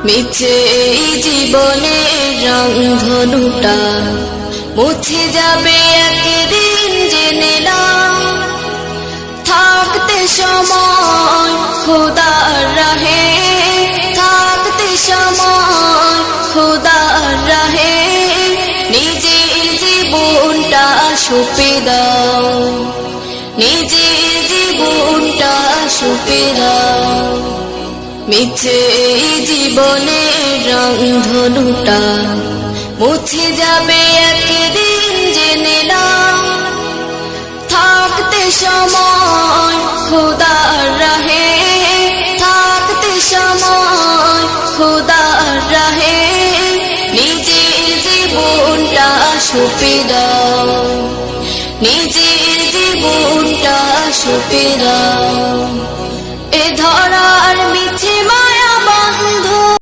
মিছে এই জীবনের রংধনুটা মুছে যাবে একদিন জেনে নাও। থাকতে সময় খোদার রাহে, থাকতে সময় খোদার রাহে নিজের জীবনটা সঁপে দাও, নিজের জীবনটা সঁপে দাও। মিছে এই জীবনের রংধনুটা মুছে যাবে একদিন জেনে নাও। থাকতে সময় খোদার রাহে, থাকতে সময় খোদার রাহে নিজের জীবনটা সঁপে দাও, নিজের জীবনটা সঁপে দাও।